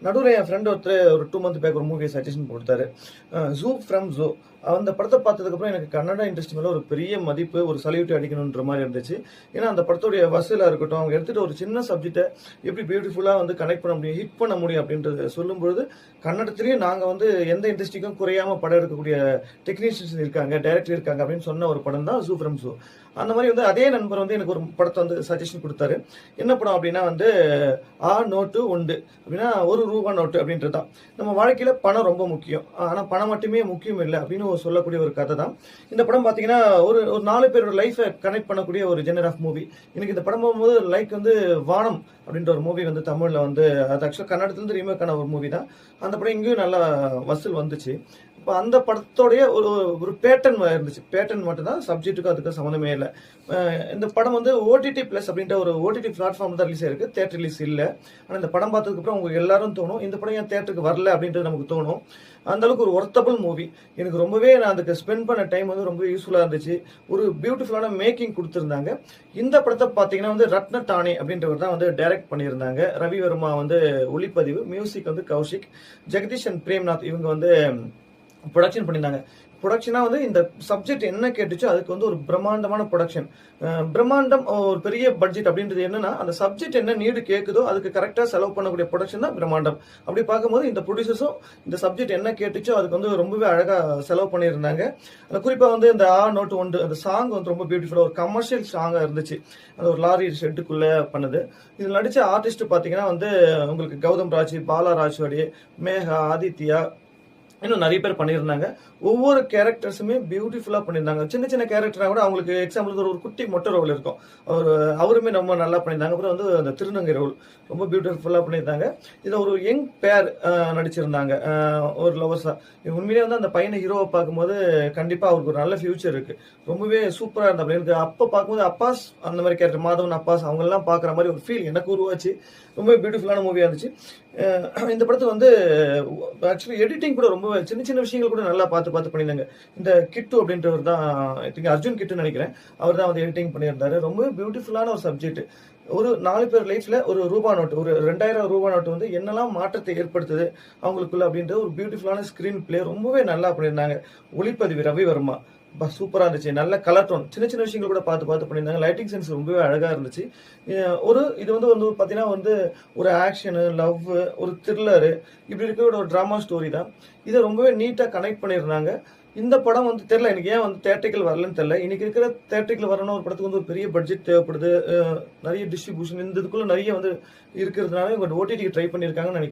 நடுவுல என் ஃப்ரெண்ட் ஒருத்தர் ஒரு 2 மந்த் பேக் ஒரு மூவி சஜஷன் குடுத்தாரு. "ஜூ ஃப்ரம் ஜூ." அந்த படத்த பார்த்ததுக்கப்புறம் எனக்கு கன்னடா இண்டஸ்ட்ரி மேல ஒரு பெரிய மதிப்பு, ஒரு சல்யூட் அடிக்கணுன்ற மாரி இருந்துச்சு. ஏன்னா, அந்த படத்துடைய வசூலா இருக்கட்டும், அவங்க எடுத்துட்டு ஒரு சின்ன சப்ஜெக்ட்ட எப்படி பியூட்டிஃபுல்லா வந்து கனெக்ட் பண்ண முடியும், ஹிட் பண்ண முடியும் அப்படின்றத சொல்லும்பொழுது, கன்னடத்திலேயும் நாங்க வந்து எந்த இண்டஸ்ட்ரிக்கும் குறையாம படம் எடுக்கக்கூடிய டெக்னீஷியன்ஸ் இருக்காங்க, டைரக்டர் இருக்காங்க அப்படின்னு சொன்ன ஒரு படம் தான் "ஜூ ஃப்ரம் ஜூ." அந்த மாரி வந்து அதே நண்பர் வந்து எனக்கு ஒரு படத்த வந்து சஜஷன் குடுத்தாரு. என்ன படம் அப்படின்னா வந்து, "ஆ நோட்டு உண்டு." அப்படின்னா ஒரு ரூபா நோட்டு அப்படின்றது தான். நம்ம வாழ்க்கையில பணம் ரொம்ப முக்கியம். ஆனா பணம் மட்டுமே முக்கியம் இல்ல அப்படின்னு சொல்லக்கூடிய ஒரு கதை தான். இந்த படம் பார்த்தீங்கன்னா, ஒரு ஒரு 4 பேரோட லைஃப கனெக்ட் பண்ணக்கூடிய ஒரு ஜெனர் ஆஃப் மூவி. எனக்கு இந்த படம் போகும்போது லைக் வந்து வானம் அப்படின்ற ஒரு மூவி வந்து தமிழ்ல வந்து அது ஆக்சுவலா கன்னடத்துலருந்து ரீமேக் ஆன ஒரு மூவி தான். அந்த படம் இங்கேயும் நல்லா வசூல் வந்துச்சு. இப்ப அந்த படத்தோடைய ஒரு ஒரு பேட்டர்ன் இருந்துச்சு. பேட்டர்ன் மட்டும் தான் சப்ஜெக்ட்டுக்கும் அதுக்கும் சம்மந்தமே இல்ல. அ இந்த படம் வந்து ஓடிடி பிளஸ் அப்படின்ற ஒரு ஓடிடி பிளாட்ஃபார்ம் தான் ரிலீஸ் ஆயிருக்கு. தியேட்டர் ரிலீஸ் இல்ல. ஆனா இந்த படம் பார்த்ததுக்கப்புறம் உங்க எல்லாரும் தோணும், இந்த படம் ஏன் தியேட்டருக்கு வரல அப்படின்றது நமக்கு தோணும். அந்த அளவுக்கு ஒரு வொர்த்தபிள் மூவி. எனக்கு ரொம்பவே நான் அதுக்கு ஸ்பெண்ட் பண்ண டைம் வந்து ரொம்ப யூஸ்ஃபுல்லா இருந்துச்சு. ஒரு பியூட்டிஃபுல்லான மேக்கிங் குடுத்திருந்தாங்க. இந்த படத்த பார்த்தீங்கன்னா வந்து ரத்ன டானே அப்படின்றவர் தான் வந்து டைரக்ட் பண்ணியிருந்தாங்க. ரவி வர்மா வந்து ஒளிப்பதிவு, மியூசிக் வந்து கௌஷிக், ஜெகதீஷ் அண்ட் பிரேம்நாத் இவங்க வந்து புரொடக்ஷன் பண்ணியிருந்தாங்க. புரொடக்ஷனா வந்து இந்த சப்ஜெக்ட் என்ன கேட்டுச்சோ அதுக்கு வந்து ஒரு பிரம்மாண்டமான புரொடக்ஷன். பிரம்மாண்டம் ஒரு பெரிய பட்ஜெட் அப்படின்றது என்னன்னா, அந்த சப்ஜெக்ட் என்ன நீடு கேட்குதோ அதுக்கு கரெக்ட்டா செலவு பண்ணக்கூடிய புரொடக்ஷன் தான் பிரம்மாண்டம். அப்படி பார்க்கும்போது இந்த புரொடியூசர்ஸும் இந்த சப்ஜெக்ட் என்ன கேட்டுச்சோ அதுக்கு வந்து ரொம்பவே அழகா செலவு பண்ணியிருந்தாங்க. குறிப்பா வந்து இந்த "ஆ நோட்டு உண்டு" அந்த சாங் வந்து ரொம்ப பியூட்டிஃபுல்லா ஒரு கமர்ஷியல் சாங்கா இருந்துச்சு. அது ஒரு லாரி ஷெட்டுக்குள்ள பண்ணது. இதில நடிச்ச ஆர்டிஸ்ட் பார்த்தீங்கன்னா வந்து உங்களுக்கு கௌதம் ராஜ், பாலா ராஜோடி, மேகா, ஆதித்யா இன்னும் நெறைய பேர் பண்ணியிருந்தாங்க. ஒவ்வொரு கேரக்டர்ஸுமே பியூட்டிஃபுல்லா பண்ணியிருந்தாங்க. சின்ன சின்ன கேரக்டரா கூட அவங்களுக்கு எக்ஸாம்பிளுக்கு ஒரு குட்டி மொட்டை ரோல் இருக்கும். அவருமே ரொம்ப நல்லா பண்ணியிருந்தாங்க. அப்புறம் வந்து அந்த திருநங்கை ரோல் ரொம்ப பியூட்டிஃபுல்லா பண்ணியிருந்தாங்க. இதுல ஒரு யங் பேர் நடிச்சிருந்தாங்க. ஒரு லவர்ஸா. உண்மையிலேயே வந்து அந்த பையன ஹீரோவா பார்க்கும்போது கண்டிப்பா அவருக்கு ஒரு நல்ல ஃபியூச்சர் இருக்கு. ரொம்பவே சூப்பரா இருந்தாப்ல. எனக்கு அப்ப பார்க்கும்போது அப்பாஸ் அந்த மாரி கேரக்டர் மாதவன், அப்பாஸ் அவங்கலாம் பார்க்குற மாரி ஒரு ஃபீல் எனக்கு உருவாச்சு. ரொம்பவே பியூட்டிஃபுல்லான மூவியா இருந்துச்சு. இந்த படத்த வந்து ஆக்சுவலி எடிட்டிங் கூட ரொம்ப சின்ன சின்ன விஷயங்கள் கூட நல்லா பார்த்து பார்த்து பண்ணியிருந்தாங்க. இந்த கிட்டு அப்படின்றவர் தான் ஐ திங்க் அர்ஜுன் கிட்டுன்னு நெனைக்கிறேன். அவர் தான் வந்து எடிட்டிங் பண்ணியிருந்தாரு. ரொம்பவே பியூட்டிஃபுல்லான ஒரு சப்ஜெக்ட். ஒரு 4 பேர் லைஃப்ல ஒரு ரூபா நோட்டு, ஒரு 2000 ரூபா நோட்டு வந்து என்னெல்லாம் மாற்றத்தை ஏற்படுத்துது அவங்களுக்குள்ள அப்படின்ற ஒரு பியூட்டிஃபுல்லான ஸ்கிரீன் பிளே ரொம்பவே நல்லா பண்ணியிருந்தாங்க. ஒளிப்பதிவு ரவி வர்மா. சூப்பரா இருந்துச்சு. நல்ல கலர் டோன். சின்ன சின்ன விஷயங்கள் கூட பார்த்து பார்த்து பண்ணியிருந்தாங்க. லைட்டிங் சென்ஸ் ரொம்பவே அழகா இருந்துச்சு. இது வந்து வந்து பார்த்தீங்கன்னா வந்து ஒரு ஆக்ஷனு, லவ்வு, ஒரு த்ரில்லரு இப்படி இருக்கிற ஒரு ட்ராமா ஸ்டோரி தான். இத ரொம்பவே நீட்டா கனெக்ட் பண்ணியிருந்தாங்க. இந்த படம் வந்து தெரியல எனக்கு ஏன் வந்து தியேட்ரிக்கல் வரலன்னு தெரியல. இன்னைக்கு இருக்கிற தியேட்ரிக்கல் வரணும்னா ஒரு படத்துக்கு வந்து ஒரு பெரிய பட்ஜெட் தேவைப்படுது. நெறைய டிஸ்ட்ரிபியூஷன் இந்த இதுக்குள்ள நெறைய வந்து இருக்கிறதுனால இவங்க ஓடிடிக்கு ட்ரை பண்ணியிருக்காங்கன்னு நெனைக்கிறேன்.